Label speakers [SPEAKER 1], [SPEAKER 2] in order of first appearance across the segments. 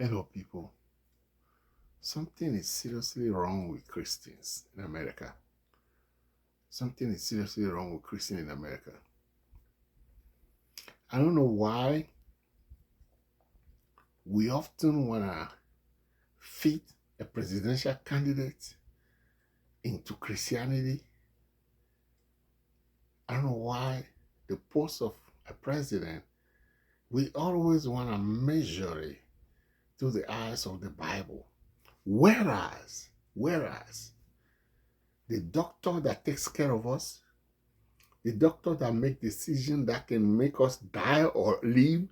[SPEAKER 1] Hello, people. Something is seriously wrong with Christians in America. Something is seriously wrong with Christians in America. I don't know why we often want to fit a presidential candidate into Christianity. I don't know why the post of a president, we always want to measure it through the eyes of the Bible. Whereas, the doctor that takes care of us, the doctor that make decisions that can make us die or live,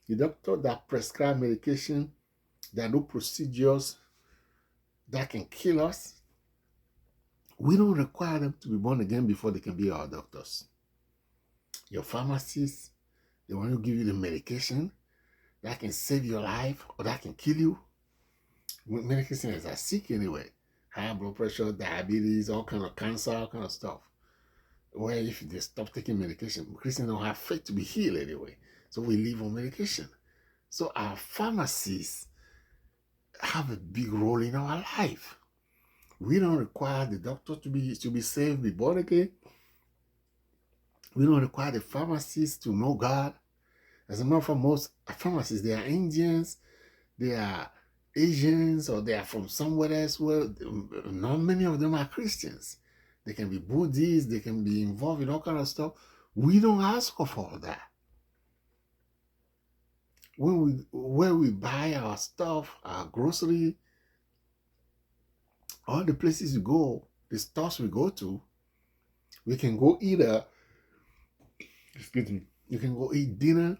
[SPEAKER 1] the doctor that prescribe medication, that do procedures that can kill us, we don't require them to be born again before they can be our doctors. Your pharmacist, they want to give you the medication that can save your life or that can kill you. Medication is sick anyway. High blood pressure, diabetes, all kind of cancer, all kind of stuff. Well, if they stop taking medication, Christians don't have faith to be healed anyway. So we live on medication. So our pharmacists have a big role in our life. We don't require the doctor to be saved, be born again. We don't require the pharmacist to know God. As a matter of fact, most pharmacists, they are Indians, they are Asians, or they are from somewhere else where not many of them are Christians. They can be Buddhists, they can be involved in all kind of stuff. We don't ask for all that. Where we buy our stuff, our grocery, all the places we go, the stores we go to, we can go eat you can go eat dinner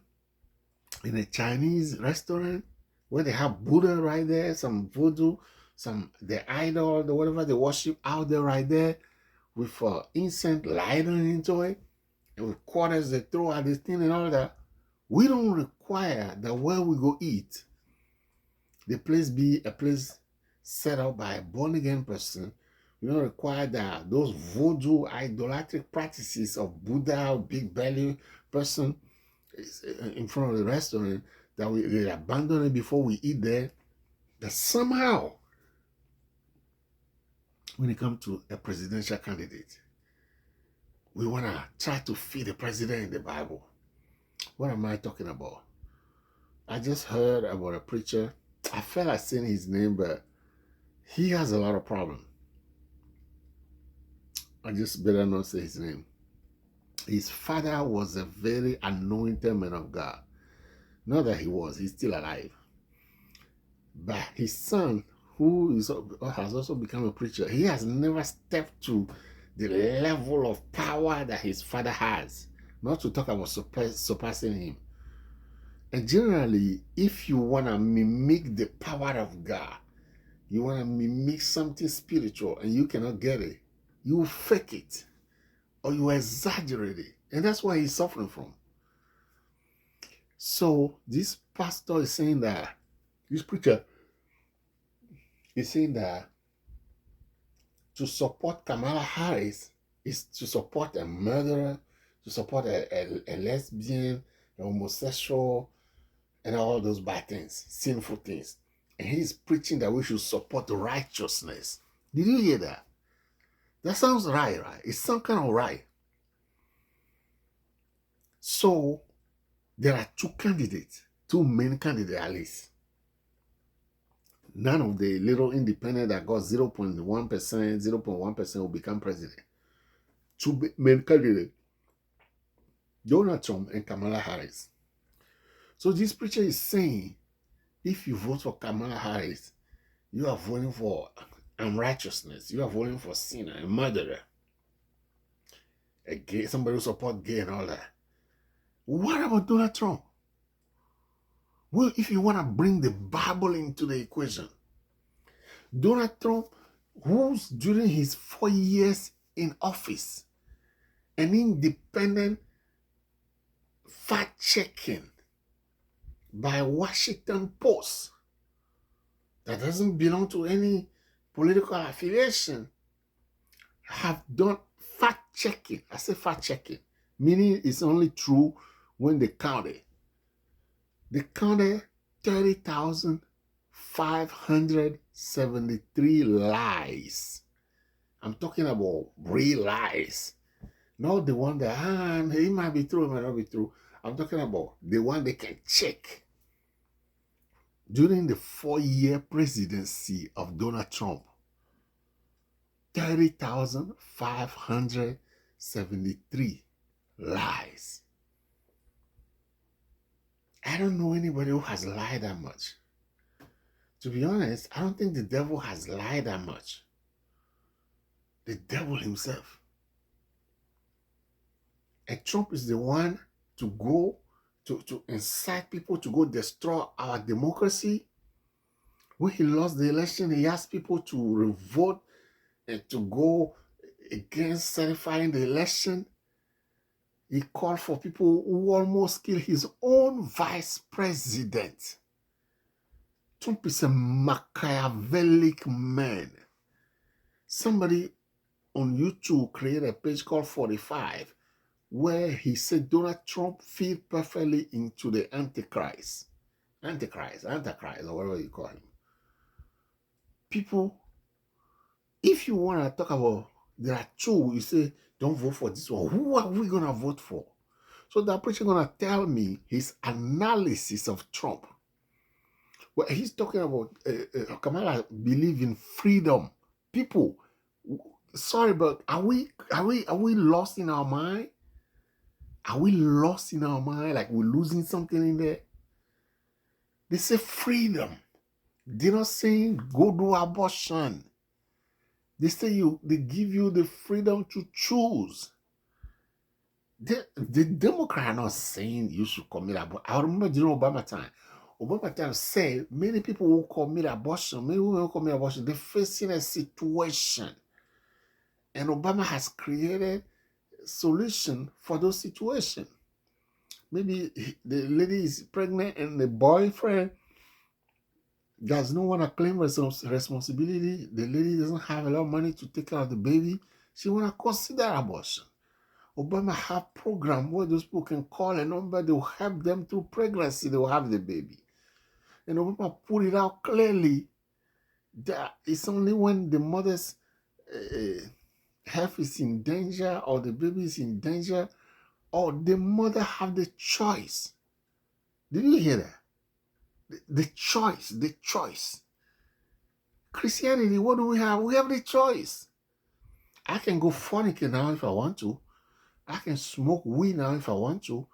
[SPEAKER 1] in a Chinese restaurant where they have Buddha right there, some voodoo, some the idol, the whatever they worship out there right there, with incense lighting into it, and with quarters they throw at this thing and all that. We don't require that where we go eat, the place be a place set up by a born again person. We don't require that those voodoo idolatric practices of Buddha, big belly person in front of the restaurant, that we abandon it before we eat there. That somehow, when it comes to a presidential candidate, we want to try to fit the president in the Bible. What am I talking about? I just heard about a preacher. I felt like saying his name, but he has a lot of problems. I just better not say his name. His father was a very anointed man of God. Not that he's still alive. But his son, who has also become a preacher, he has never stepped to the level of power that his father has. Not to talk about surpassing him. And generally, if you want to mimic the power of God, you want to mimic something spiritual and you cannot get it, you fake it or you exaggerate it. And that's what he's suffering from. So this pastor is saying that, this preacher is saying that to support Kamala Harris is to support a murderer, to support a lesbian, a homosexual, and all those bad things, sinful things. And he's preaching that we should support righteousness. Did you hear that? That sounds right? It's some kind of right. So there are two main candidates at least. None of the little independent that got 0.1% will become president. Two main candidates, Donald Trump and Kamala Harris. So this preacher is saying, if you vote for Kamala Harris, you are voting for unrighteousness. You are voting for sinner, a murderer, a gay, somebody who supports gay and all that. What about Donald Trump? Well, if you want to bring the Bible into the equation, Donald Trump, who's during his 4 years in office, an independent fact-checking by Washington Post that doesn't belong to any political affiliation, have done fact-checking. I say fact-checking, meaning it's only true when they count it. They counted 30,573 lies. I'm talking about real lies. Not the one that, it might be true, it might not be true. I'm talking about the one they can check. During the 4-year presidency of Donald Trump, 30,573 lies. I don't know anybody who has lied that much. To be honest, I don't think the devil has lied that much. The devil himself. And Trump is the one to go to incite people to go destroy our democracy. When he lost the election, he asked people to revote and to go against certifying the election. He called for people who almost killed his own vice president. Trump is a Machiavellic man. Somebody on YouTube created a page called 45 where he said Donald Trump fit perfectly into the Antichrist, or whatever you call him. People, if you want to talk about, there are two, you say, don't vote for this one. Who are we going to vote for? So the preacher going to tell me his analysis of Trump. Well, he's talking about Kamala believe in freedom. People, sorry, but are we lost in our mind? Are we lost in our mind? Like we're losing something in there? They say freedom. They're not saying go do abortion. They say they give you the freedom to choose. The Democrats are not saying you should commit abortion. I remember during Obama time said many people will commit abortion. Many women will commit abortion. They're facing a situation. And Obama has created a solution for those situations. Maybe the lady is pregnant and the boyfriend does not want to claim responsibility. The lady doesn't have a lot of money to take care of the baby. She want to consider abortion. Obama have program where those people can call a number. They will help them through pregnancy. They will have the baby. And Obama put it out clearly that it's only when the mother's health is in danger or the baby is in danger or the mother have the choice. Did you hear that? The choice. Christianity, what do we have? We have the choice. I can go fornicate now if I want to. I can smoke weed now if I want to.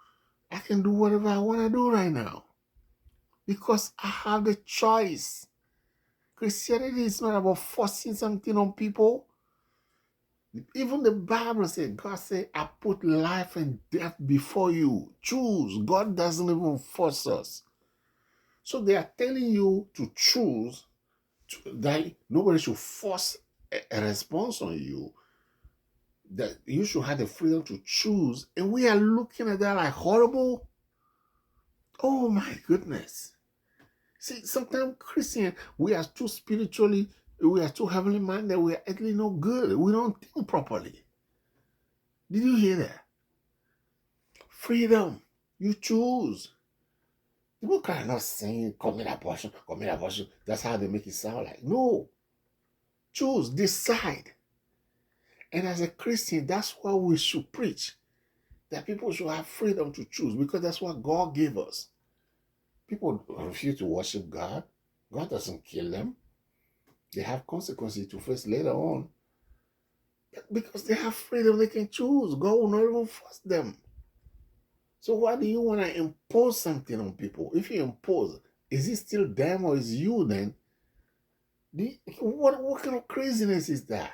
[SPEAKER 1] I can do whatever I want to do right now. Because I have the choice. Christianity is not about forcing something on people. Even the Bible said, God said, I put life and death before you. Choose. God doesn't even force us. So they are telling you to choose, that nobody should force a response on you, that you should have the freedom to choose. And we are looking at that like horrible. Oh my goodness. See, sometimes Christian, we are too spiritually, we are too heavenly minded, we are actually no good. We don't think properly. Did you hear that? Freedom. You choose. People are not saying commit abortion. That's how they make it sound like. No. Choose, decide. And as a Christian, that's what we should preach. That people should have freedom to choose because that's what God gave us. People refuse to worship God. God doesn't kill them. They have consequences to face later on. Because they have freedom, they can choose. God will not even force them. So why do you want to impose something on people? If you impose, is it still them or is you then? What kind of craziness is that?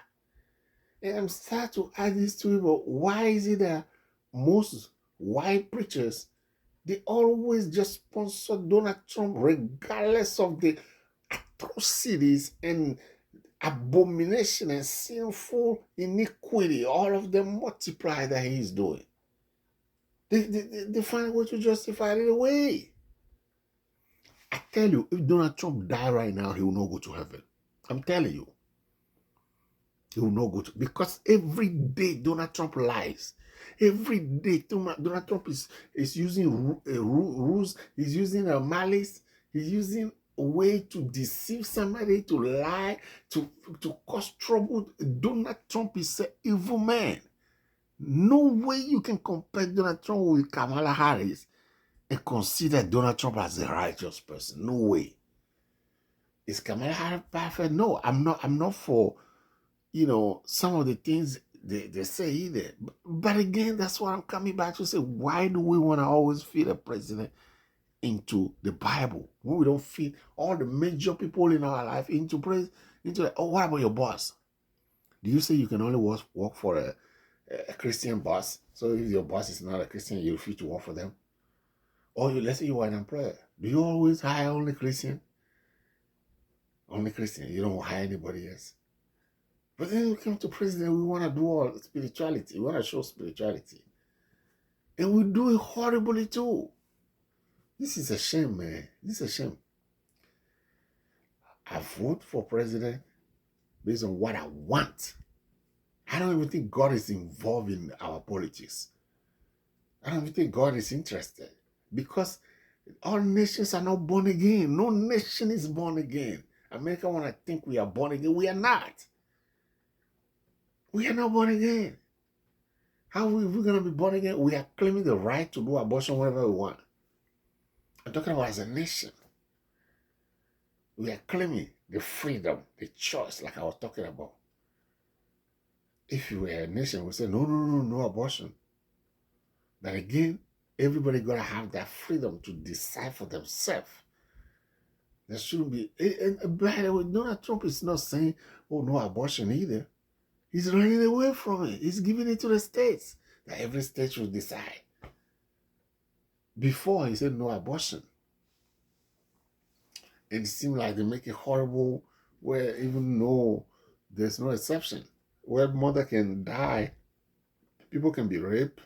[SPEAKER 1] And I'm starting to add this to you, but why is it that most white preachers, they always just sponsor Donald Trump regardless of the atrocities and abomination and sinful iniquity, all of them multiply that he's doing. They find a way to justify it away. I tell you, if Donald Trump die right now, he will not go to heaven. I'm telling you. He will not go to, because every day Donald Trump lies. Every day Donald Trump is using rules, he's using a malice, He's using a way to deceive somebody, to lie, to cause trouble. Donald Trump is an evil man. No way you can compare Donald Trump with Kamala Harris and consider Donald Trump as a righteous person. No way. Is Kamala Harris perfect? No, I'm not. I'm not for, some of the things they say either. But again, that's what I'm coming back to say. Why do we want to always fit a president into the Bible when we don't fit all the major people in our life into praise? What about your boss? Do you say you can only work for a Christian boss? So if your boss is not a Christian, you refuse to work for them? Or let's say you are an employer. Do you always hire only Christian? Only Christian. You don't hire anybody else. But then we come to president, we want to do all spirituality. We want to show spirituality. And we do it horribly too. This is a shame, man. This is a shame. I vote for president based on what I want. I don't even think God is involved in our politics. I don't even think God is interested. Because all nations are not born again. No nation is born again. America want to think we are born again. We are not. We are not born again. How are we going to be born again? We are claiming the right to do abortion whenever we want. I'm talking about as a nation. We are claiming the freedom, the choice, like I was talking about. If you were a nation, we say, no abortion. But again, everybody got to have that freedom to decide for themselves. There shouldn't be. And by the way, Donald Trump is not saying, no abortion either. He's running away from it. He's giving it to the states, that every state should decide. Before, he said no abortion. And it seemed like they make it horrible where even though there's no exception, where mother can die, people can be raped,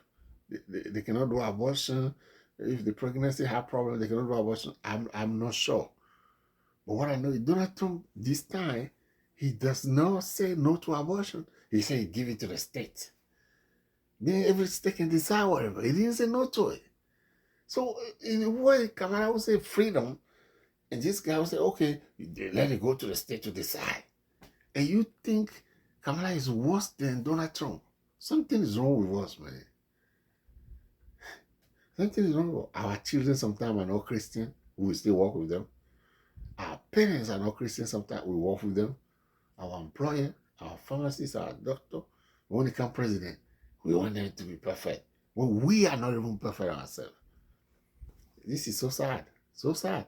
[SPEAKER 1] they cannot do abortion. If the pregnancy have problems, they cannot do abortion. I'm not sure. But what I know is Donald Trump, this time, he does not say no to abortion. He said give it to the state. Then every state can decide whatever. He didn't say no to it. So in a way, Kamala would say freedom. And this guy will say, okay, let it go to the state to decide. And you think Kamala is worse than Donald Trump. Something is wrong with us, man. Something is wrong with our children. Sometimes are not Christian. We will still work with them. Our parents are not Christian. Sometimes we work with them. Our employer, our pharmacist, our doctor. When they become president, we want them to be perfect. When we are not even perfect ourselves. This is so sad. So sad.